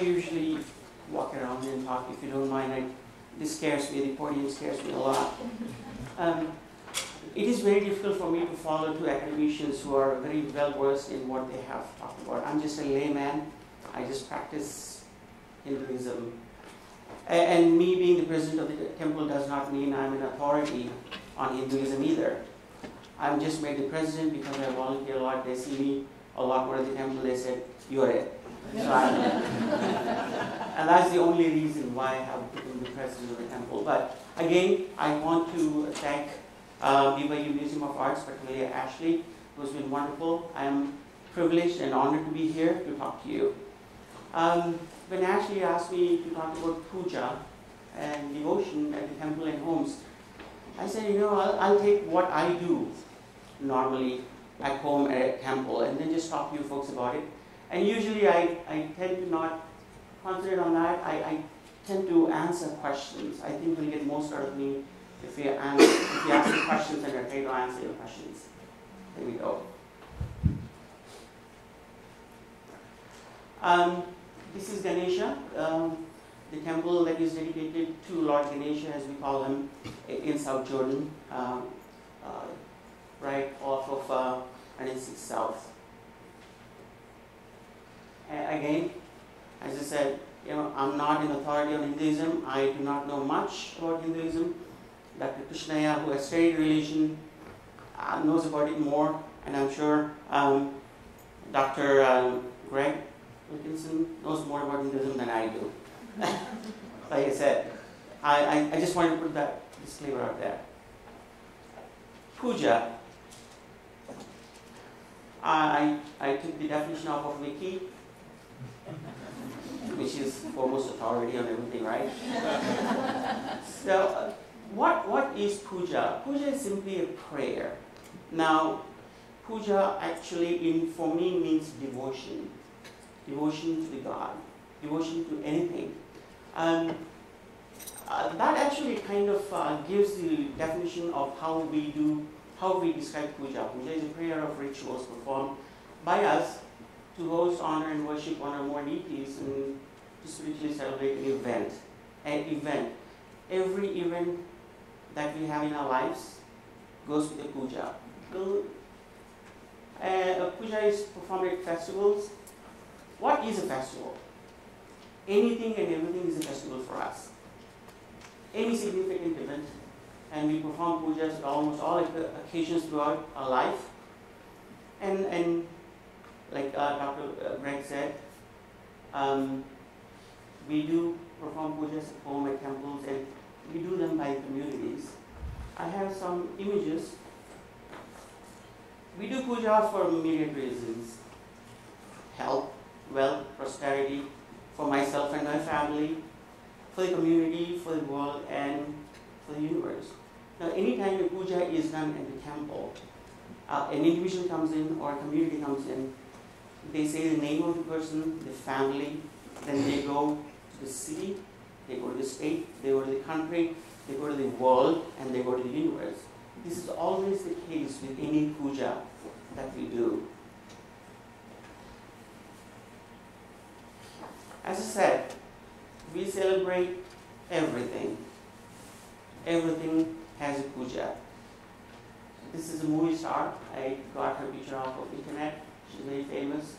usually walk around and talk, if you don't mind. This scares me, the podium scares me a lot. It is very difficult for me to follow two academicians who are very well versed in what they have talked about. I'm just a layman. I just practice Hinduism. And me being the president of the temple does not mean I'm an authority on Hinduism either. I'm just made the president because I volunteer a lot. They see me a lot more at the temple. They said, "You're it." So and that's the only reason why I have become the president of the temple. But again, I want to thank BYU Museum of Arts, particularly Ashley, who's been wonderful. I'm privileged and honored to be here to talk to you. When Ashley asked me to talk about puja and devotion at the temple and homes, I said, I'll take what I do normally at home at a temple and then just talk to you folks about it. And usually I tend to not concentrate on that. I tend to answer questions. I think you'll get most out of me if you ask me questions and I try to answer your questions. There we go. This is Ganesha, the temple that is dedicated to Lord Ganesha, as we call him, in South Jordan, right off of 106 South. Again, as I said, I'm not an authority on Hinduism. I do not know much about Hinduism. Dr. Krishnaya, who has studied religion, knows about it more, and I'm sure Dr. Greg Wilkinson knows more about Hinduism than I do. Like I said, I just wanted to put that disclaimer out there. Puja. I took the definition off of Wiki, which is foremost authority on everything, right? So, what is puja? Puja is simply a prayer. Now, puja actually, for me, means devotion. Devotion to the God. Devotion to anything. That actually kind of gives the definition of how we describe puja. Puja is a prayer of rituals performed by us to host, honor, and worship one or more deities and to spiritually celebrate an event. Every event that we have in our lives goes with a puja. Puja is performed at festivals. What is a festival? Anything and everything is a festival for us. Any significant event, and we perform pujas at almost all occasions throughout our life. And like Dr. Greg said, we do perform pujas at home, at temples, and we do them by communities. I have some images. We do puja for myriad reasons. Health, wealth, prosperity, for myself and my family, for the community, for the world, and for the universe. Now, anytime a puja is done at the temple, an individual comes in or a community comes in, they say the name of the person, the family, then they go to the city, they go to the state, they go to the country, they go to the world, and they go to the universe. This is always the case with any puja that we do. As I said, we celebrate everything. Everything has a puja. This is a movie star. I got her picture off of the internet. She's very famous.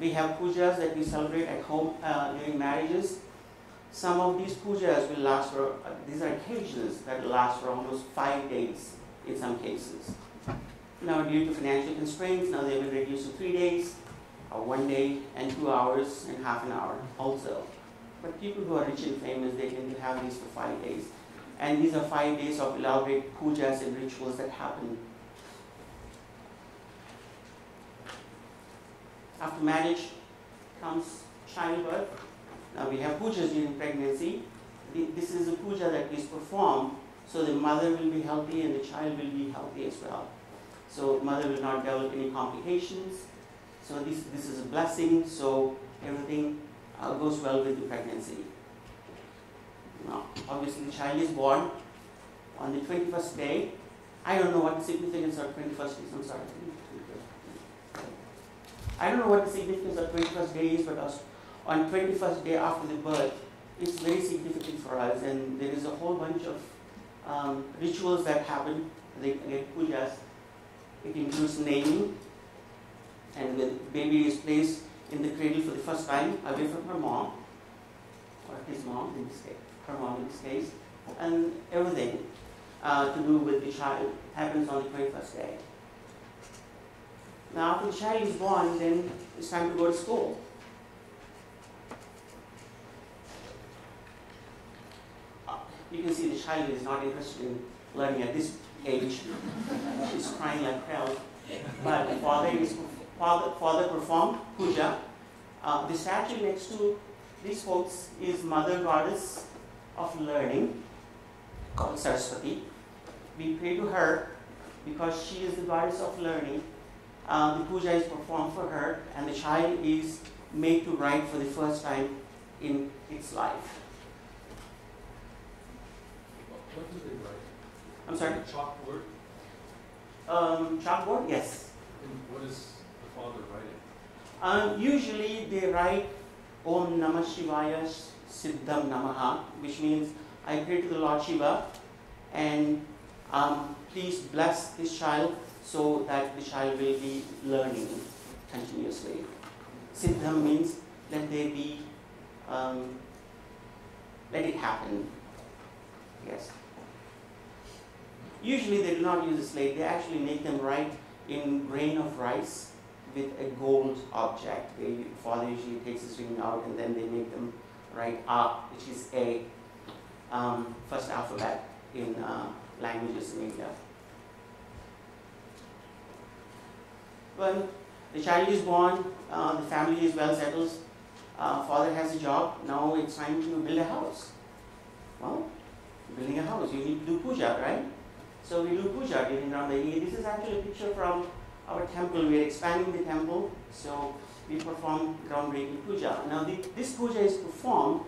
We have pujas that we celebrate at home during marriages. Some of these pujas will last for, these are occasions that will last for almost 5 days in some cases. Now, due to financial constraints, now they've been reduced to 3 days, 1 day and 2 hours and half an hour also. But people who are rich and famous, they tend to have these for 5 days. And these are 5 days of elaborate pujas and rituals that happen. After marriage comes childbirth. Now we have pujas during pregnancy. This is a puja that is performed so the mother will be healthy and the child will be healthy as well. So mother will not develop any complications. So this is a blessing, so everything goes well with the pregnancy. Now, obviously the child is born on the 21st day. I don't know what the significance of 21st is. I'm sorry. I don't know what the significance of 21st day is, but on 21st day after the birth, it's very significant for us, and there is a whole bunch of rituals that happen. They get pujas. It includes naming, and the baby is placed in the cradle for the first time away from her mom, or his mom in this case, her mom in this case, and everything to do with the child happens on the 21st day. Now, after the child is born, then it's time to go to school. You can see the child is not interested in learning at this age. She's crying like hell. But the father performed puja. The statue next to these folks is Mother Goddess of Learning, called Saraswati. We pray to her because she is the goddess of learning. The puja is performed for her, and the child is made to write for the first time in its life. What do they write? I'm sorry? Chalkboard? Chalkboard, yes. And what is the father writing? Usually they write Om Namah Shivaya Siddham Namaha, which means I pray to the Lord Shiva, and please bless this child so that the child will be learning continuously. Siddham means let there be, let it happen. Yes. Usually they do not use a slate, they actually make them write in grain of rice with a gold object. The father usually takes his ring out and then they make them write A, which is A, first alphabet in languages in India. When the child is born, the family is well settled, father has a job, now it's time to build a house. Well, building a house, you need to do puja, right? So we do puja during Ramadhan. This is actually a picture from our temple. We are expanding the temple, so we perform groundbreaking puja. Now this puja is performed,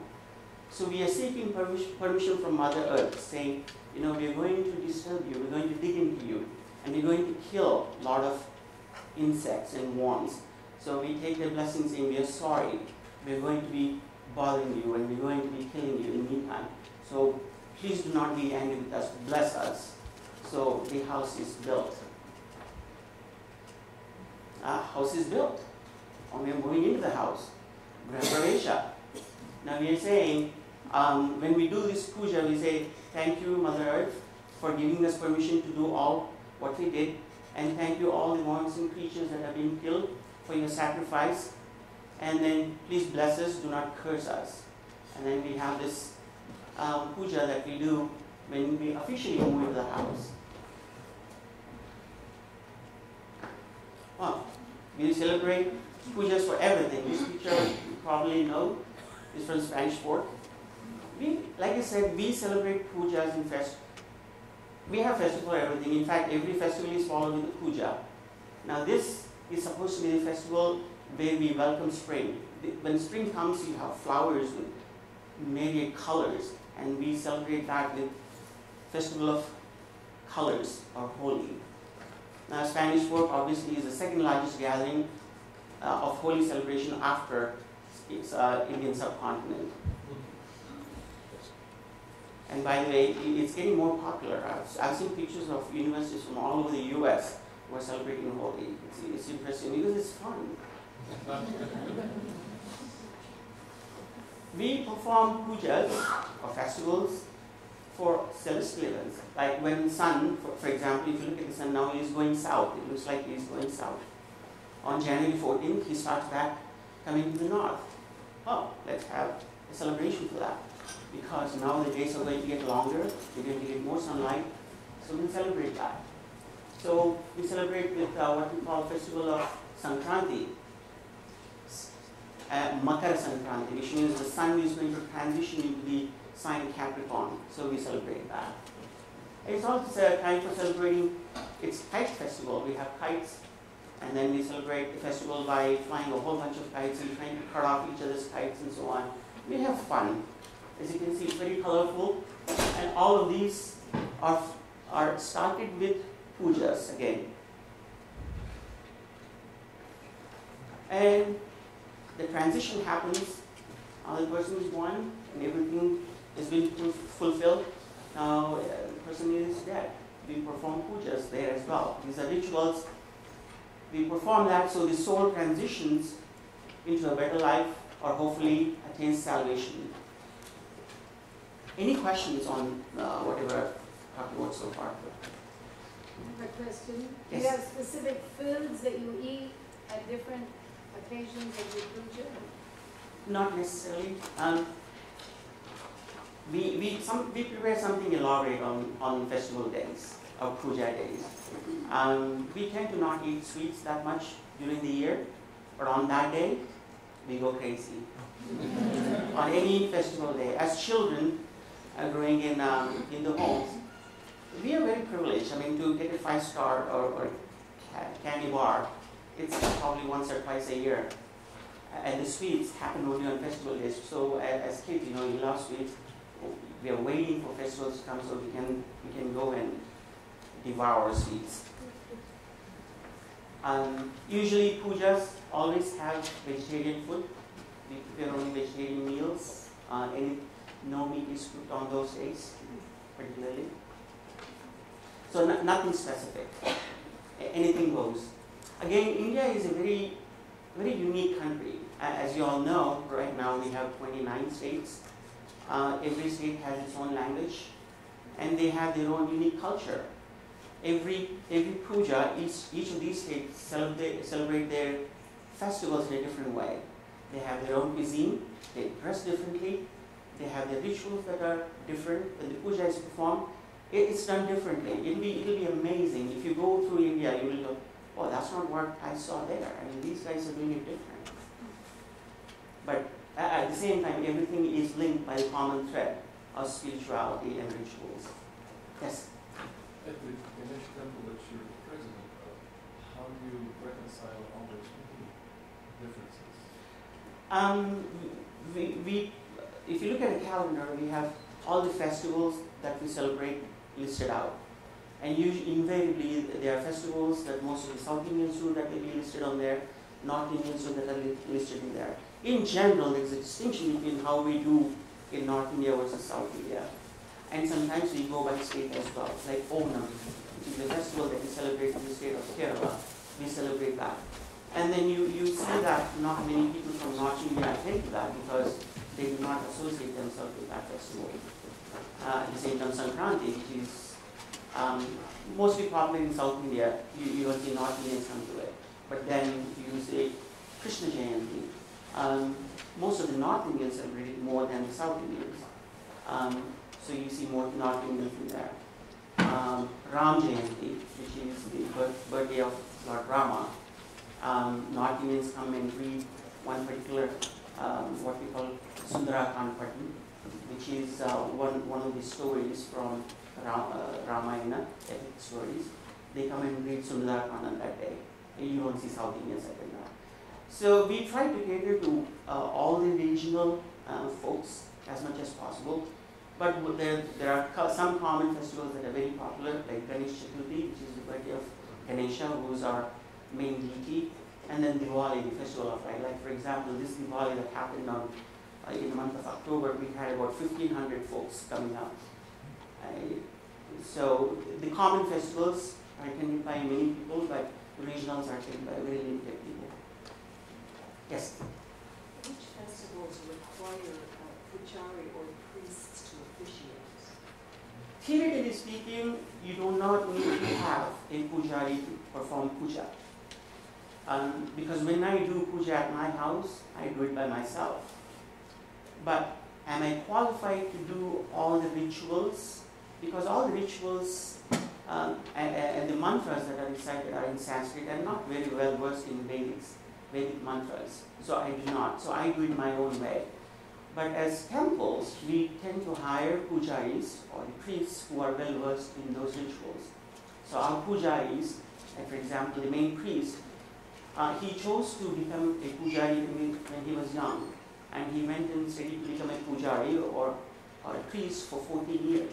so we are seeking permission from Mother Earth, saying, you know, we are going to disturb you, we're going to dig into you, and we're going to kill a lot of insects and worms. So we take their blessings saying, we are sorry, we're going to be bothering you, and we're going to be killing you in the meantime. So please do not be angry with us, bless us. So the house is built. House is built. And we are moving into the house. Graha. Now we are saying, when we do this puja, we say, thank you, Mother Earth, for giving us permission to do all what we did. And thank you all the worms and creatures that have been killed for your sacrifice. And then please bless us, do not curse us. And then we have this puja that we do when we officially move into the house. Well, we celebrate pujas for everything. This picture you probably know is from Spanish Fort. Like I said, we celebrate pujas in fest. We have festival for everything. In fact, every festival is followed with a puja. Now this is supposed to be the festival where we welcome spring. When spring comes, you have flowers with myriad colors, and we celebrate that with Festival of Colors, or Holi. Now, Spanish Fort obviously is the second largest gathering of Holi celebration after its Indian subcontinent. And by the way, it's getting more popular. I've seen pictures of universities from all over the US who are celebrating Holi. It's interesting because it's fun. We perform pujas or festivals for celestial events. Like when sun, for example, if you look at the sun now, he is going south. It looks like he is going south. On January 14th, he starts back coming to the north. Oh, let's have a celebration for that. Because now the days are going to get longer, we're going to get more sunlight, so we'll celebrate that. So we celebrate with what we call Festival of Sankranti, Makara Sankranti, which means the sun is going to transition into the sign Capricorn, so we celebrate that. It's also a time for celebrating its kite festival. We have kites, and then we celebrate the festival by flying a whole bunch of kites and trying to cut off each other's kites and so on. We have fun. As you can see, it's very colorful, and all of these are started with pujas again. And the transition happens The person is born and everything has been fulfilled. Now the person is dead. We perform pujas there as well. These are rituals. We perform that so the soul transitions into a better life or hopefully attains salvation. Any questions on whatever I've talked about so far? I have a question. Yes. Do you have specific foods that you eat at different occasions of your puja? Not necessarily. We prepare something elaborate on festival days or puja days. We tend to not eat sweets that much during the year, but on that day, we go crazy. On any festival day, as children growing in the homes, we are very privileged. I mean, to get a 5-star or candy bar, it's probably once or twice a year. And the sweets happen only on festival days. So as kids, you love sweets. We are waiting for festivals to come so we can go and devour sweets. Usually pujas always have vegetarian food. We prepare only vegetarian meals. No meat is cooked on those days, particularly. So nothing specific. Anything goes. Again, India is a very, very unique country. As you all know, right now we have 29 states. Every state has its own language, and they have their own unique culture. Every puja, each of these states celebrate their festivals in a different way. They have their own cuisine, they dress differently, they have their rituals that are different. When the puja is performed, it's done differently. It'll be amazing. If you go through India, you will go, oh, that's not what I saw there. I mean, these guys are doing it different. But at the same time, everything is linked by a common thread of spirituality and rituals. Yes? At the Ganesha temple that you're the president of, how do you reconcile all those differences? If you look at a calendar, we have all the festivals that we celebrate listed out. And usually, invariably, there are festivals that most of the South Indians do that will be listed on there, North Indians do that are listed in there. In general, there's a distinction between how we do in North India versus South India. And sometimes we go by state as well, like Onam, which is a festival that we celebrate in the state of Kerala. We celebrate that. And then you see that not many people from North India attend to that because they do not associate themselves with that festival. The same time, Sankranti, which is mostly popular in South India, you don't see North Indians come to it. But then you say Krishna Jayanti. Most of the North Indians celebrate it more than the South Indians. So you see more North Indians in there. Ram Jayanti, which is the birthday of Lord Rama. North Indians come and read one particular, what we call Sundarakand Patti, which is one of the stories from Ramayana, epic stories. They come and read Sundarakand on that day. And you don't see South Indians attend that. So we try to cater to all the regional folks as much as possible. But there are some common festivals that are very popular, like Ganesha, which is the birthday of Ganesha, who is our main deity, and then Diwali, the festival of light. Like for example, this Diwali that happened in the month of October, we had about 1,500 folks coming out. So the common festivals are attended by many people, but the regionals are attended by very limited people. Yes? Which festivals require pujari or priests to officiate? Theoretically speaking, you do not need to have a pujari to perform puja. Because when I do puja at my house, I do it by myself. But am I qualified to do all the rituals? Because all the rituals and the mantras that are recited are in Sanskrit. I'm not very well versed in Vedic mantras, so I do not. So I do it my own way. But as temples, we tend to hire pujaris or the priests who are well versed in those rituals. So our pujaris, like for example, the main priest, he chose to become a pujari when he was young, and he went and studied to become a pujari or a priest for 14 years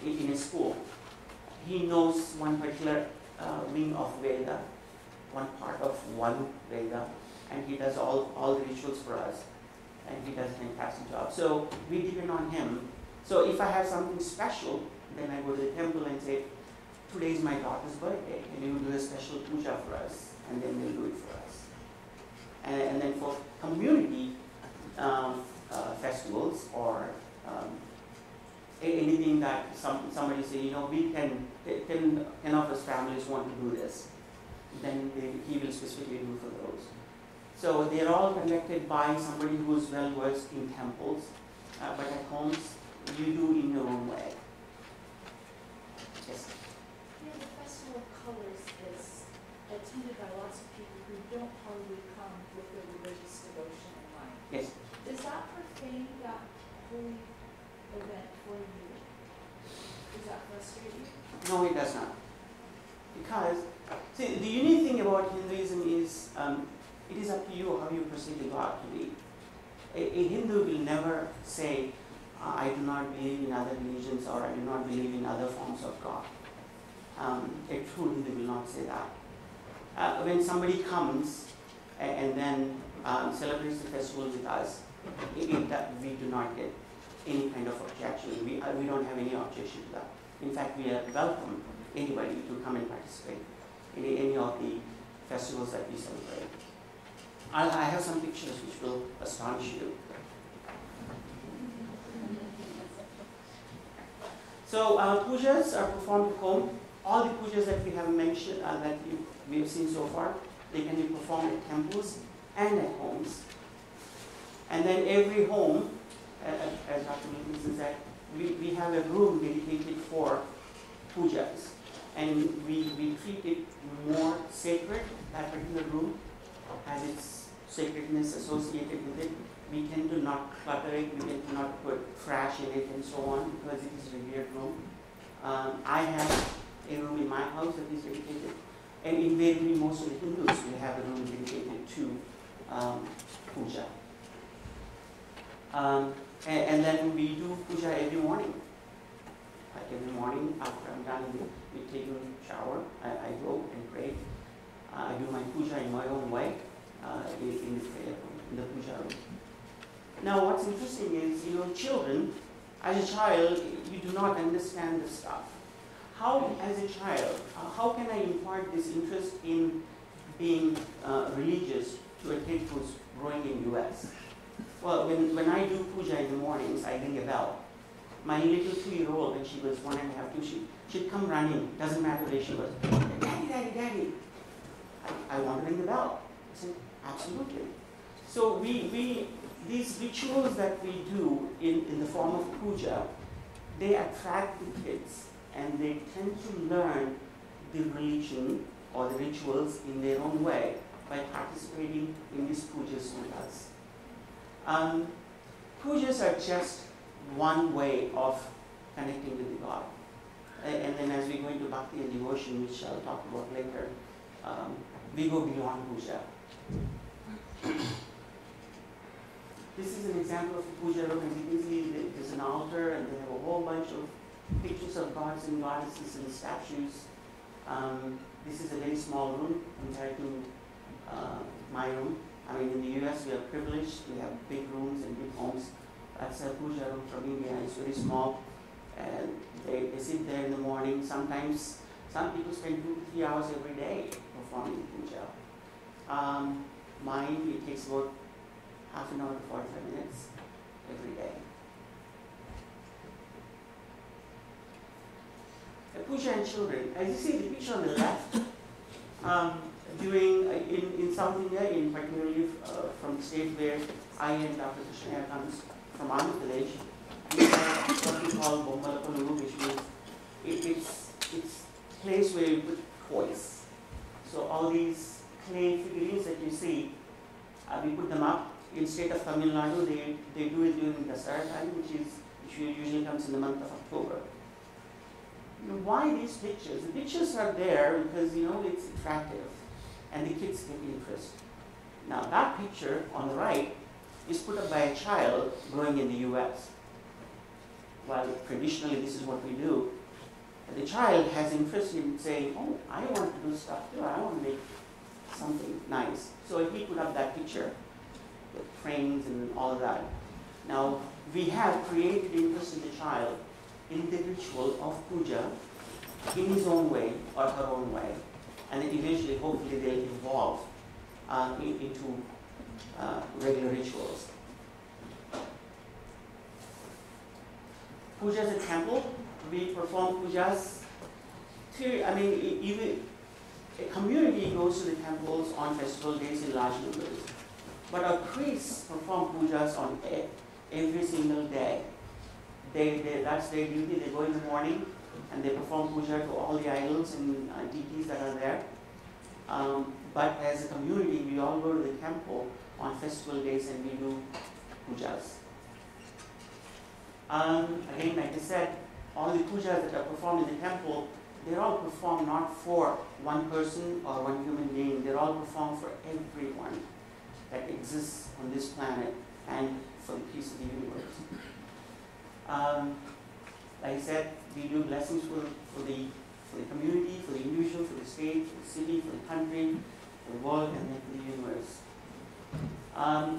in a school. He knows one particular wing of Veda, one part of one Veda, and he does all the rituals for us. and he does a fantastic job. So we depend on him. So if I have something special, then I go to the temple and say, today is my daughter's birthday, and you do a special puja for us, and then they'll do it for us. And then for community festivals or anything that somebody say, you know, we can, 10 of us families want to do this, then he will specifically do for those. So they're all conducted by somebody who's well versed in temples, but at homes, you do in your own way. Yes? Yeah, the Festival of Colors is attended by lots of people who don't probably come with their religious devotion in mind. Yes. Does that profane that holy event for you? Does that frustrate you? No, it does not. Because, see, the unique thing about Hinduism is it is up to you how you perceive the God to be. A Hindu will never say, I do not believe in other religions or I do not believe in other forms of God. A true Hindu will not say that. When somebody comes and then celebrates the festival with us, we do not get any kind of objection. We don't have any objection to that. In fact, we welcome anybody to come and participate in any of the festivals that we celebrate. I have some pictures which will astonish you. So pujas are performed at home. All the pujas that we have mentioned, we have seen so far, they can be performed at temples and at homes. And then every home, as Dr. Wilkinson said, we have a room dedicated for pujas. And we treat it more sacred. That particular room has its sacredness associated with it. We tend to not clutter it, we tend to not put trash in it and so on because it is a revered room. I have a room in my house that is dedicated, and invariably most of the Hindus will have a room dedicated to puja. And then we do puja every morning. Like every morning after I'm done with taking a shower, I go and pray. I do my puja in my own way in the puja room. Now what's interesting is, children, as a child, you do not understand this stuff. How, as a child, how can I impart this interest in being religious to a kid who's growing in US? Well, when I do puja in the mornings, I ring a bell. My little 2-year-old, when she was 1.5, 2, she'd come running, doesn't matter where she was. Daddy, Daddy, Daddy. I want to ring the bell. I said, absolutely. So these rituals that we do in the form of puja, they attract the kids and they tend to learn the religion or the rituals in their own way by participating in these pujas with us. Pujas are just one way of connecting with the God. And then as we go into bhakti and devotion, which I'll talk about later, we go beyond puja. This is an example of a puja room. As you can see, there's an altar and they have a whole bunch of pictures of gods and goddesses and statues. This is a very small room compared to my room. I mean, in the US, we are privileged. We have big rooms and big homes. That's a puja room from India. It's very small. And they sit there in the morning. Sometimes, some people spend 2 to 3 hours every day performing puja. Mine, it takes about half an hour to 45 minutes every day. Puja and children. As you see the picture on the left, in South India, in particularly from the state where I and Dr. Krishna comes from Andhra Pradesh, we have what we call Bombalapaluru, which means it's a place where you put toys. So all these clay figurines that you see, we put them up. In state of Tamil Nadu, they do it during Dasara time, which usually comes in the month of October. Why these pictures? The pictures are there because it's attractive and the kids get interest. Now that picture on the right is put up by a child growing in the US. While traditionally this is what we do, the child has interest in saying, oh, I want to do stuff too, I want to make something nice. So he put up that picture. with frames and all of that. Now, we have created interest in the child in the ritual of puja in his own way or her own way, and then eventually, hopefully, they'll evolve into regular rituals. Pujas at temple, we perform pujas even a community goes to the temples on festival days in large numbers, but our priests perform pujas on every single day. That's their duty. They go in the morning and they perform puja to all the idols and deities that are there. But as a community, we all go to the temple on festival days and we do pujas. Again, like I said, all the pujas that are performed in the temple, they're all performed not for one person or one human being. They're all performed for everyone that exists on this planet and for the peace of the universe. Like I said, we do blessings for the community, for the individual, for the state, for the city, for the country, for the world, and then for the universe.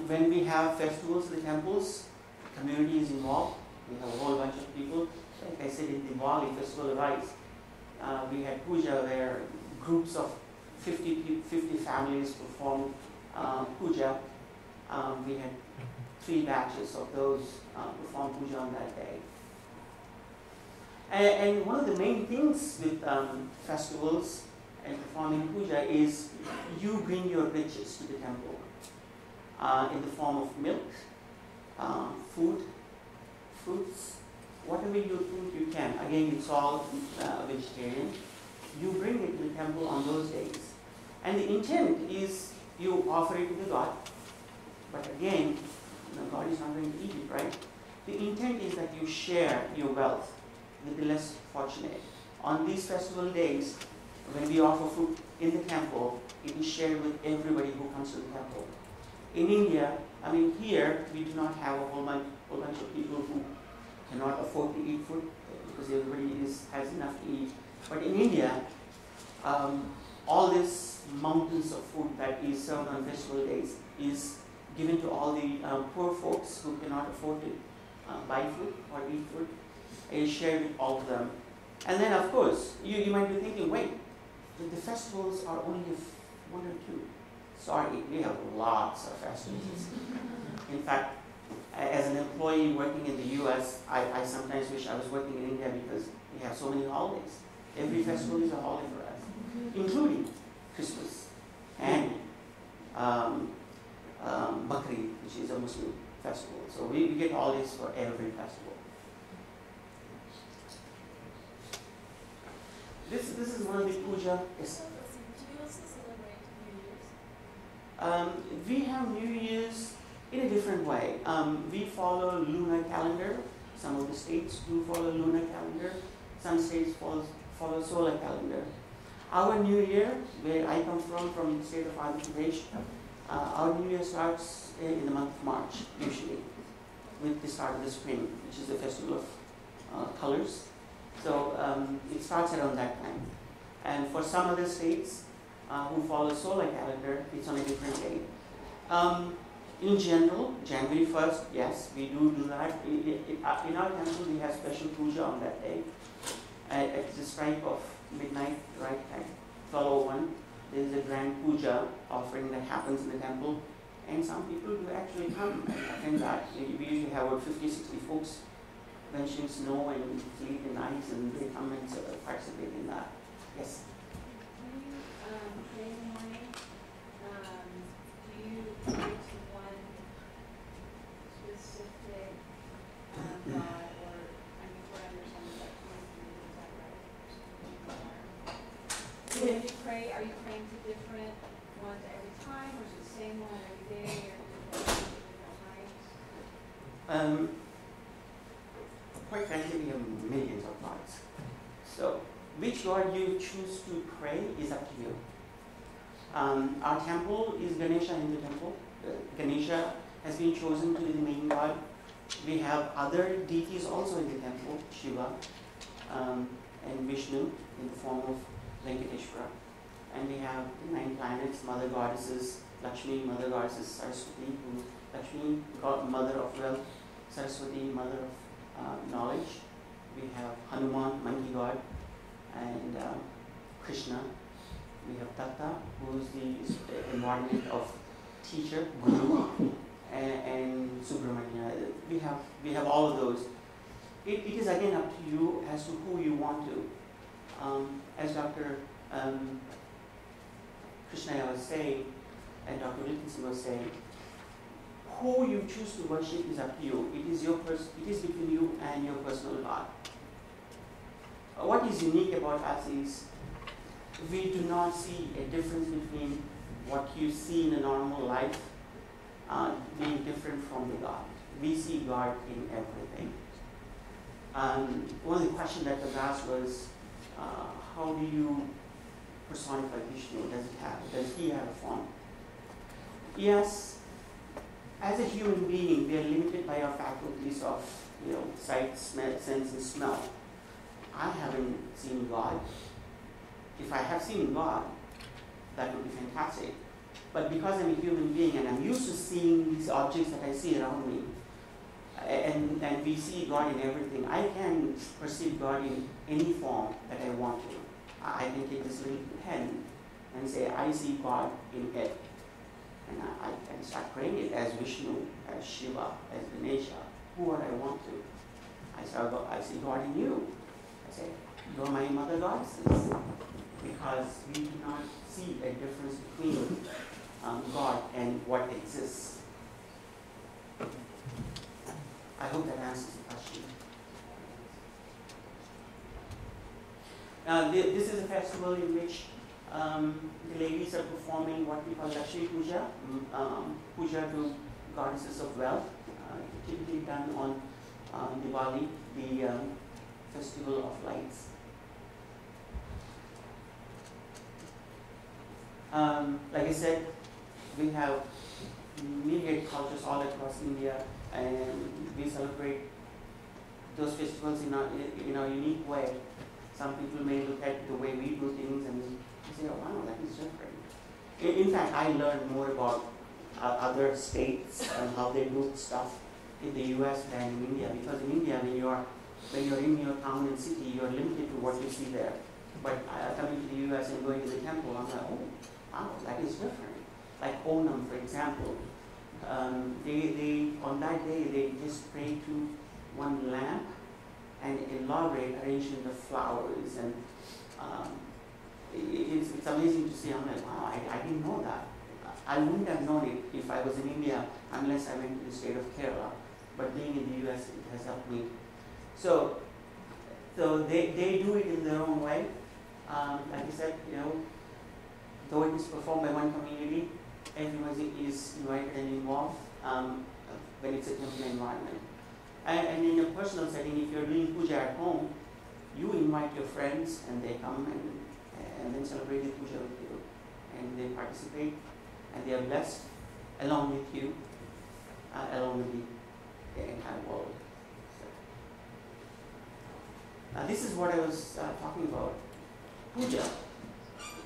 When we have festivals in the temples, the community is involved. We have a whole bunch of people. Like I said, in the Diwali Festival of Rice, we had puja where groups of 50 families performed puja. We had 3 batches of those perform puja on that day. And one of the main things with festivals and performing puja is you bring your riches to the temple in the form of milk, food, fruits, whatever you think you can. Again, it's all vegetarian. You bring it to the temple on those days. And the intent is you offer it to the God. But again, God is not going to eat it, right? The intent is that you share your wealth with the less fortunate. On these festival days, when we offer food in the temple, it is shared with everybody who comes to the temple. In India, here we do not have a whole bunch of people who cannot afford to eat food because everybody has enough to eat. But in India, all these mountains of food that is served on festival days is given to all the poor folks who cannot afford to buy food or eat food. Is shared with all of them. And then, of course, you might be thinking, wait, the festivals are only 1 or 2. Sorry, we have lots of festivals. In fact, as an employee working in the US, I sometimes wish I was working in India because we have so many holidays. Every festival is a holiday for us, including Christmas and Bakri, which is a Muslim festival. So we get holidays for every festival. This is one of the puja. Yes. Do you also celebrate New Year's? We have New Year's in a different way. We follow lunar calendar. Some of the states do follow lunar calendar. Some states follow solar calendar. Our New Year, where I come from the state of Andhra Pradesh, our New Year starts in the month of March, usually, with the start of the spring, which is the festival of colors. So it starts around that time. And for some other states who follow solar calendar, it's on a different date. In general, January 1st, yes, we do that. In our temple, we have special puja on that day. At the strike of midnight, right at 12:01, there is a grand puja offering that happens in the temple. And some people do actually come and attend that. We usually have about 50, 60 folks venturing snow and sleet and ice, and they come and participate in that. Yes? When you pray in the morning, do you pray to one specific God, or before I understand that, is that right? When you pray, are you praying to different ones every time, or is it the same one every day, or different times? Quite frankly, we have millions of gods. So, which God you choose to pray is up to you. Our temple is Ganesha Hindu temple. Ganesha has been chosen to be the main god. We have other deities also in the temple, Shiva and Vishnu in the form of Venkateshwara. And we have the 9 planets, mother goddesses, Lakshmi, mother goddesses, Saraswati, who Lakshmi, God, mother of wealth, Saraswati, mother of knowledge. We have Hanuman, monkey god, and Krishna. We have Tatta, who is the embodiment of teacher, guru, and Subramanya. We have all of those. It is again up to you as to who you want to. As Dr. Krishna was saying, and Dr. Wilkinson was saying, who you choose to worship is up to you. It is between you and your personal God. What is unique about us is we do not see a difference between what you see in a normal life being different from the God. We see God in everything. One of the questions that was asked was, how do you personify Vishnu? Does he have a form? Yes, as a human being, we are limited by our faculties of sight, smell, sense, and smell. I haven't seen God. If I have seen God, that would be fantastic. But because I'm a human being and I'm used to seeing these objects that I see around me, and we see God in everything, I can perceive God in any form that I want to. I can take this little pen and say, I see God in it. And I can start praying it as Vishnu, as Shiva, as Ganesha, whoever I want to. I see God in you. I say, you are my mother goddesses. Because we do not see a difference between God and what exists. I hope that answers the question. This is a festival in which the ladies are performing what we call Lakshmi Puja, puja to goddesses of wealth, typically done on Diwali, the festival of lights. Like I said, we have myriad cultures all across India, and we celebrate those festivals in a unique way. Some people may look at the way we do things and say, oh wow, that is different. In fact, I learned more about other states and how they do stuff in the US than in India, because in India, when you're in your town and city, you're limited to what you see there. But coming to the US and going to the temple, I'm like, oh, wow, that is different. Like Onam, for example, they on that day they just pray to one lamp and elaborate arrangement of flowers, and it's amazing to see. I'm like, wow, I didn't know that. I wouldn't have known it if I was in India unless I went to the state of Kerala. But being in the US, it has helped me. So they do it in their own way. Like I said, though it is performed by one community, everybody is invited and involved when it's a temple environment. And in a personal setting, if you're doing puja at home, you invite your friends and they come and then celebrate the puja with you. And they participate and they are blessed along with you, along with the entire world. Now this is what I was talking about, puja.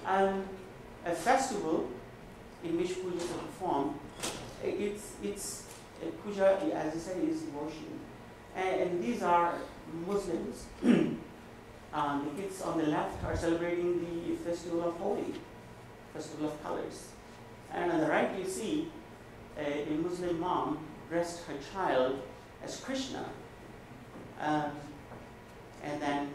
A festival in which pujas are performed, it's puja, as I said, is devotion. And these are Muslims. The kids on the left are celebrating the festival of Holi, festival of colors. And on the right you see a Muslim mom dressed her child as Krishna. And then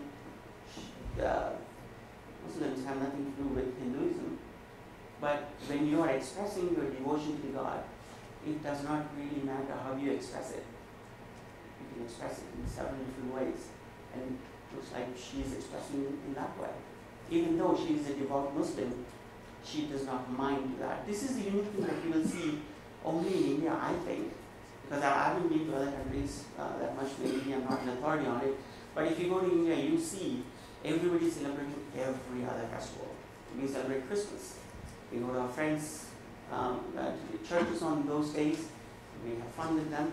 Muslims have nothing to do with Hinduism. But when you are expressing your devotion to God, it does not really matter how you express it. You can express it in several different ways. And it looks like she is expressing it in that way. Even though she is a devout Muslim, she does not mind that. This is the unique thing that you will see only in India, I think. Because I haven't been to other countries that much, maybe I'm not an authority on it. But if you go to India, you see everybody celebrating every other festival. We celebrate Christmas. We go to our friends' churches on those days. We have fun with them.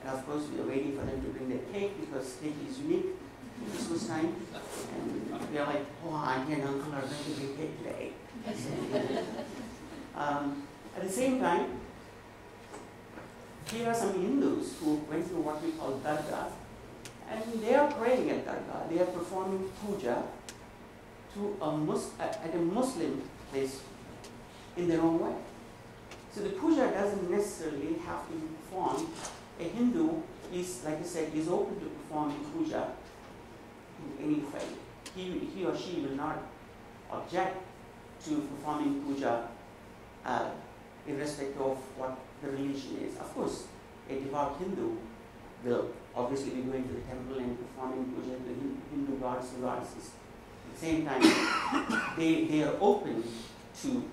And of course, we are waiting for them to bring their cake because cake is unique at Christmas time. And we are like, oh, auntie and uncle are going to bring cake today. At the same time, here are some Hindus who went to what we call dargah, and they are praying at dargah. They are performing puja to at a Muslim place in their own way. So the puja doesn't necessarily have to be performed. A Hindu is, like I said, is open to performing puja in any way. He or she will not object to performing puja irrespective of what the religion is. Of course, a devout Hindu will obviously be going to the temple and performing puja to Hindu gods and goddesses. At the same time, they are open to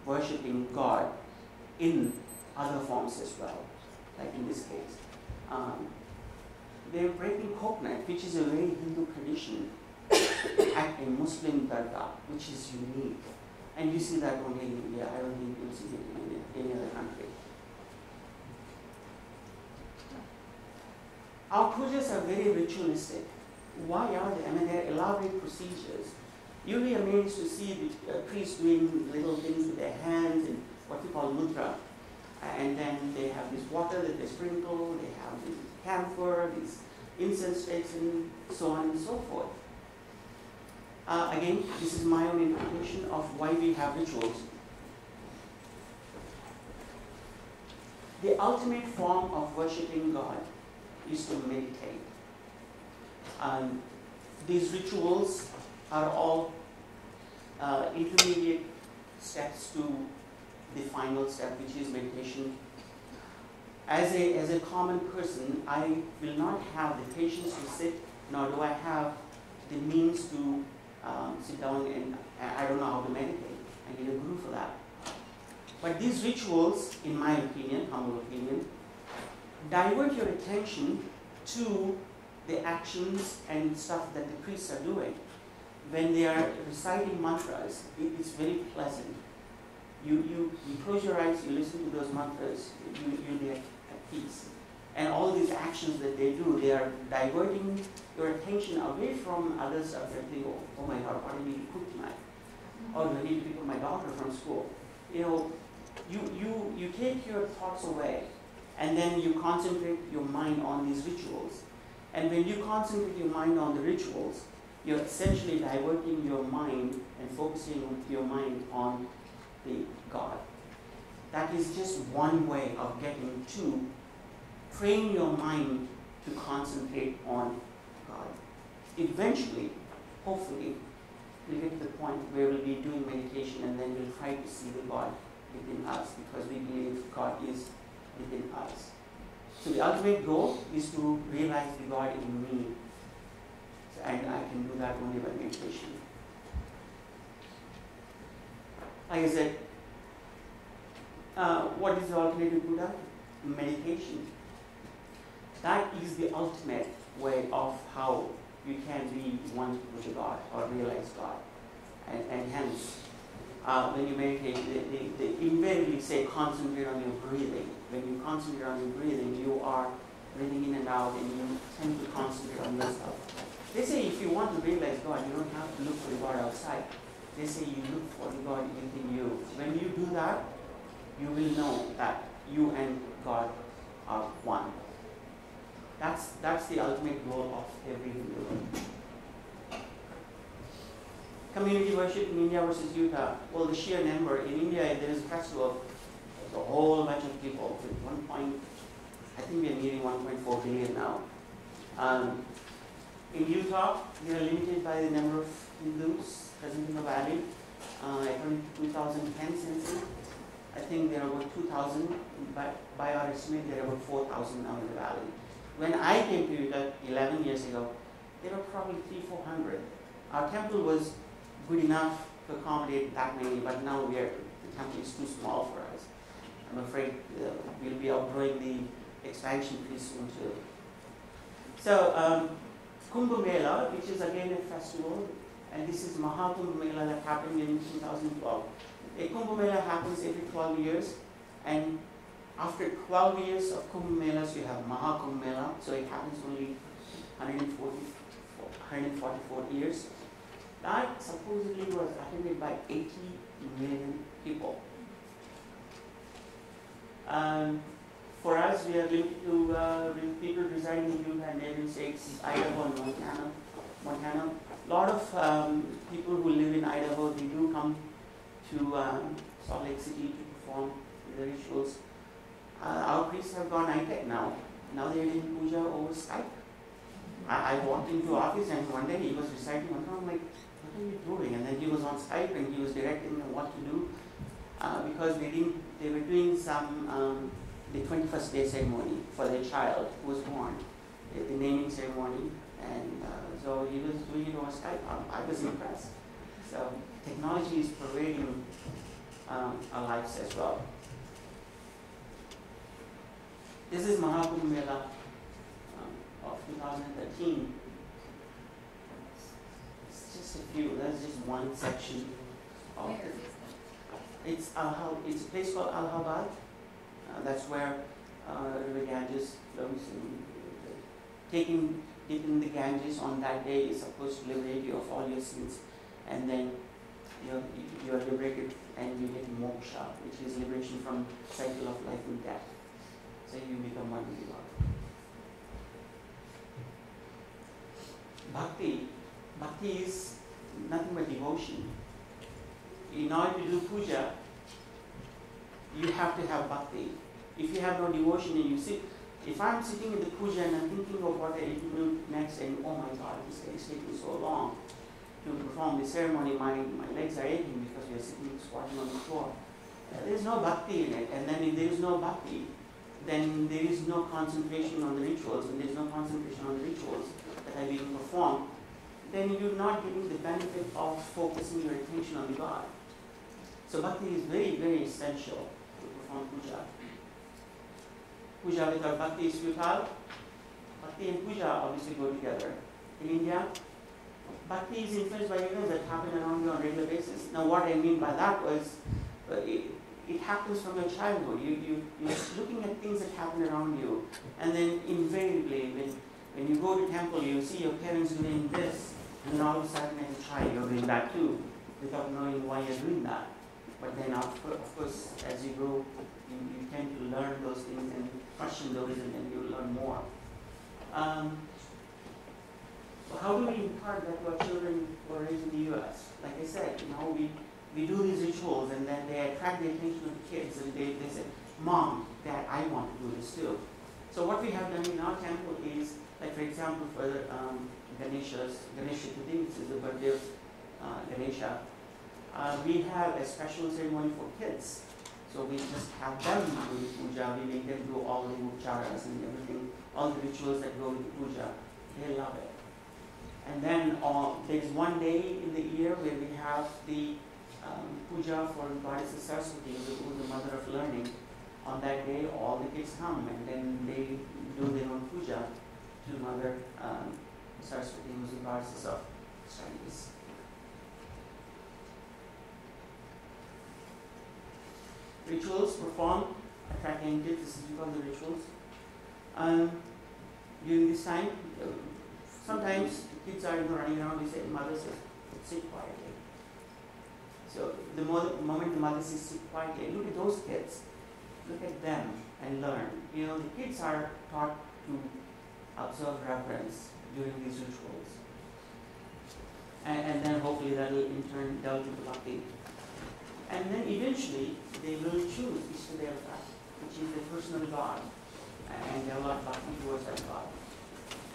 worshipping God in other forms as well, like in this case. They're breaking coconut, which is a very Hindu tradition, at a Muslim dargah, which is unique. And you see that only in India. I don't think you'll see it in any other country. Our pujas are very ritualistic. Why are they? I mean, they're elaborate procedures. You'll be amazed to see the priests doing little things with their hands and what we call mudra. And then they have this water that they sprinkle, they have this camphor, these incense sticks, and so on and so forth. Again, this is my own interpretation of why we have rituals. The ultimate form of worshipping God is to meditate. These rituals are all intermediate steps to the final step, which is meditation. As a common person, I will not have the patience to sit, nor do I have the means to sit down, and I don't know how to meditate. I need a guru for that. But these rituals, in my opinion, humble opinion, divert your attention to the actions and stuff that the priests are doing. When they are reciting mantras, it's very pleasant. You close your eyes, you listen to those mantras, you'll be at peace. And all these actions that they do, they are diverting your attention away from other stuff that they go, oh my God, what do I need to cook tonight? Or do I need to pick up my daughter from school? You know, you take your thoughts away, and then you concentrate your mind on these rituals. And when you concentrate your mind on the rituals, you're essentially diverting your mind and focusing your mind on the God. That is just one way of getting to train your mind to concentrate on God. Eventually, hopefully, we'll get to the point where we'll be doing meditation, and then we'll try to see the God within us, because we believe God is within us. So the ultimate goal is to realize the God in me. And I can do that only by meditation. Like I said, what is the alternative Buddha? Meditation. That is the ultimate way of how you can be one with God or realize God. And hence, when you meditate, they invariably say concentrate on your breathing. When you concentrate on your breathing, you are breathing in and out, and you tend to concentrate on yourself. They say if you want to realize God, you don't have to look for the God outside. They say you look for the God within you. When you do that, you will know that you and God are one. That's the ultimate goal of every Hindu. Community worship in India versus Utah. Well, the sheer number. In India, there is a festival. There's a whole bunch of people. I think we are nearing 1.4 billion now. In Utah, we are limited by the number of Hindus present in the valley. According to 2010 census, I think there are about 2,000. By our estimate, there are about 4,000 now in the valley. When I came to Utah 11 years ago, there were probably 300-400. Our temple was good enough to accommodate that many, but now the temple is too small for us. I'm afraid we'll be outgrowing the expansion pretty soon too. So, Kumbh Mela, which is again a festival, and this is Mahakumbh Mela that happened in 2012. A Kumbh Mela happens every 12 years, and after 12 years of Kumbh Melas, you have Mahakumbh Mela, so it happens only 144 years. That supposedly was attended by 80 million people. for us, we are limited to people residing in Utah and neighboring states, Idaho and Montana. A lot of people who live in Idaho, they do come to Salt Lake City to perform the rituals. Our priests have gone high-tech now. Now they're doing puja over Skype. I walked into office and one day he was reciting one song. I'm like, what are you doing? And then he was on Skype and he was directing them what to do because they were doing some the 21st day ceremony for their child who was born, the naming ceremony, and so he was doing it over Skype. I was impressed. So technology is pervading our lives as well. This is Mahakumbh Mela of 2013. It's just a few. That's just one section of it. It's a place called Allahabad. That's where River Ganges flows. Taking the Ganges on that day is supposed to liberate you of all your sins, and then you are liberated and you get moksha, which is liberation from cycle of life and death. So you become one with God. Bhakti is nothing but devotion. In order to do puja, you have to have bhakti. If you have no devotion and you sit, if I'm sitting in the puja and I'm thinking of what I need to do next, and oh my God, this is taking so long to perform the ceremony, my legs are aching because we are sitting squatting on the floor. There is no bhakti in it, and then if there is no bhakti, then there is no concentration on the rituals, and there is no concentration on the rituals that are being performed, then you're not getting the benefit of focusing your attention on the God. So bhakti is very, very essential to perform puja. Puja without bhakti is futile. Bhakti and puja obviously go together. In India, bhakti is influenced by events that happen around you on a regular basis. Now what I mean by that was, it happens from your childhood. You're looking at things that happen around you, and then invariably when you go to temple, you see your parents doing this, and then all of a sudden as a child you're doing that too, without knowing why you're doing that. But then of course, as you grow, you tend to learn those things and question those, and then you learn more. So how do we impart that to our children who are raised in the U.S.? Like I said, we do these rituals, and then they attract the attention of the kids, and they say, Mom, Dad, I want to do this too. So what we have done in our temple is, like for example, for Ganesha today, which is the birthday of Ganesha, we have a special ceremony for kids. So we just have them do the puja, we make them do all the upacharas and everything, all the rituals that go with the puja. They love it. And then there's one day in the year where we have the puja for Goddess Saraswati, who is the mother of learning. On that day, all the kids come and then they do their own puja to Mother Saraswati, who is the goddess of studies. Rituals performed, attracting kids. This is because the rituals. During this time, sometimes kids are running around. We say, Mother says, sit quietly. So the moment the mother says sit quietly, look at those kids. Look at them and learn. The kids are taught to observe reverence during these rituals. And then hopefully that will in turn delve into bhakti. And then eventually they will choose Ishtadevata, which is the personal God, and they have a lot of bhakti towards that God.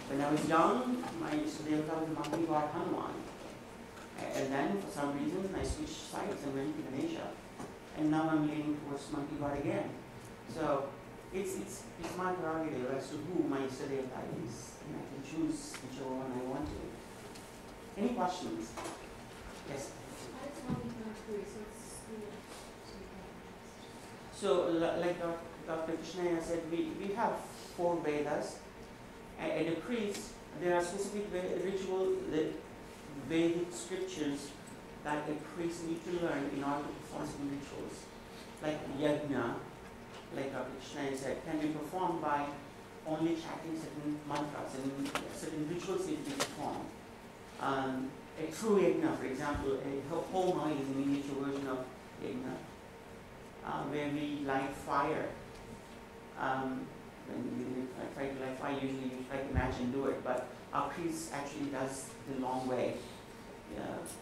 When I was young, my Ishtadevata was the monkey god Hanuman. And then for some reason I switched sides and went to Ganesha. And now I'm leaning towards monkey god again. So it's my prerogative as to who my Ishtadevata is. And I can choose whichever one I want to. Any questions? Yes? So like Dr. Krishnaya said, we have 4 Vedas. And a priest, there are specific ritual, the Vedic scriptures that a priest needs to learn in order to perform certain rituals. Like yajna, like Dr. Krishnaya said, can be performed by only chanting certain mantras, and certain rituals need to be performed. A true yajna, for example, a homa is a miniature version of yajna, where we light fire When you try to like, I usually try to match and do it, but our priest actually does the long way.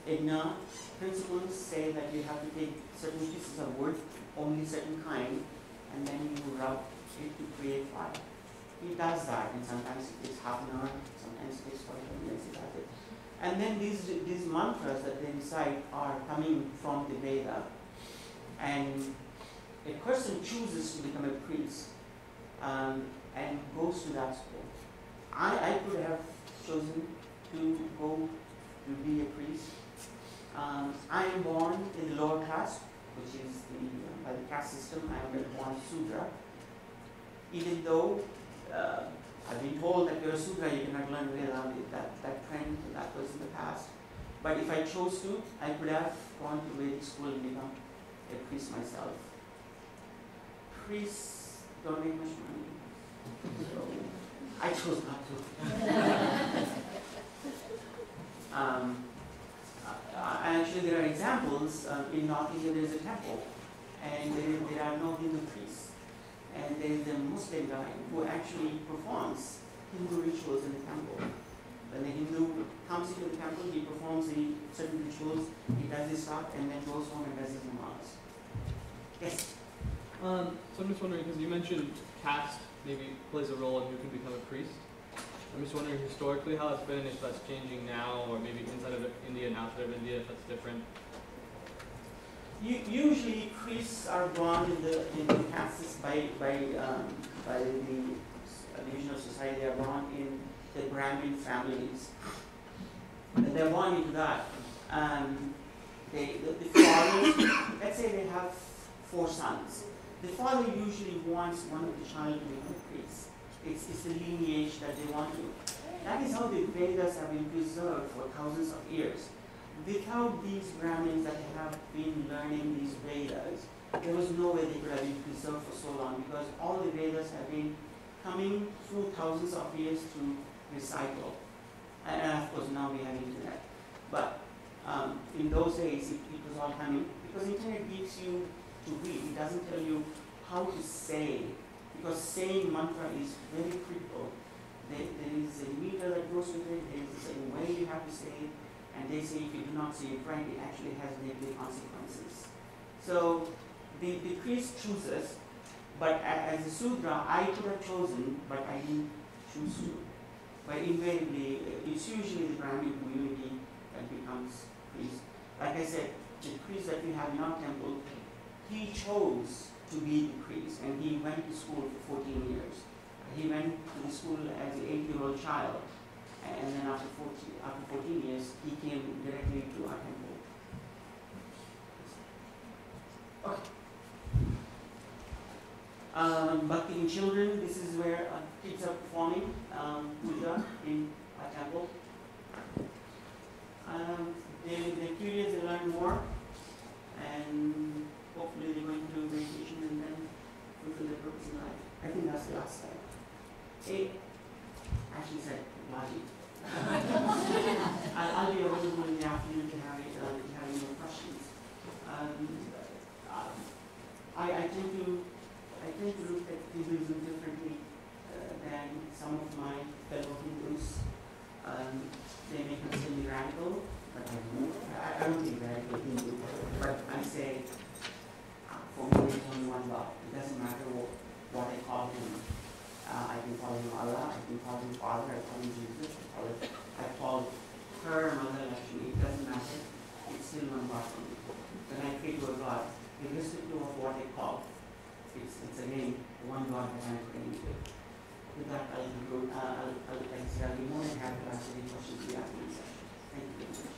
Igna principles say that you have to take certain pieces of wood, only certain kind, and then you rub it to create fire. He does that, and sometimes it takes half an hour, sometimes it takes 45 minutes, he does it. And then these mantras that they recite are coming from the Veda. And a person chooses to become a priest and goes to that school. I could have chosen to go to be a priest. I am born in the lower caste, which is by the caste system. I am born Sudra. Even though I've been told that you're a Sudra, you cannot learn Veda, that trend, that was in the past. But if I chose to, I could have gone to Vedic school and become a priest myself. Priests don't make much money, so I chose not to. Actually, there are examples. In North India, there is a temple, and there are no Hindu priests. And there is a Muslim guy who actually performs Hindu rituals in the temple. When the Hindu comes into the temple, he performs the certain rituals, he does his stuff, and then goes home and does his namaz. Yes? So I'm just wondering, because you mentioned caste maybe plays a role in who can become a priest. I'm just wondering historically how that's been, if that's changing now, or maybe inside of India and outside of India, if that's different. Usually, priests are born in the castes by the division of society. They are born in the Brahmin families. And they're born into that. The fathers, let's say they have 4 sons. The father usually wants one of the child to become a priest. It's the lineage that they want to. That is how the Vedas have been preserved for thousands of years. Without these Brahmins that have been learning these Vedas, there was no way they could have been preserved for so long, because all the Vedas have been coming through thousands of years through recycle. And of course now we have internet. But in those days it was all coming, because internet gives you to read. It doesn't tell you how to say, because saying mantra is very critical. There is a meter that goes with it, there is a certain way you have to say it. And they say if you do not say it right, it actually has negative consequences. So the priest chooses, but as a Sudra, I could have chosen, but I didn't choose to. But invariably, it's usually the Brahmin community that becomes priest. Like I said, the priest that we have in our temple, he chose to be the priest, and he went to school for 14 years. He went to the school as an 8-year-old child. And then after 14 years, he came directly to our temple. Okay. Bhakti in children, this is where kids are performing puja in our temple. They're curious, they learn more, and hopefully they're going to do meditation and then fulfill their purpose in life. I think that's the last slide. Hey, actually said, Balaji. I'll be available in the afternoon to have any more questions. I tend to look at Hinduism differently than some of my fellow Hindus. They may consider me radical, but I don't think radical Hindu. But I say, for me, there's only one God. It doesn't matter what I call him. I can call him Allah, I can call him Father, I call him Jesus, I call her Mother Lakshmi. It doesn't matter. It's still one God for me. When I pray to a God, irrespective of what I call, it's again one God that I'm praying to. With that, I'll conclude. I'll be more than happy to answer any questions we have in this session. Thank you very much.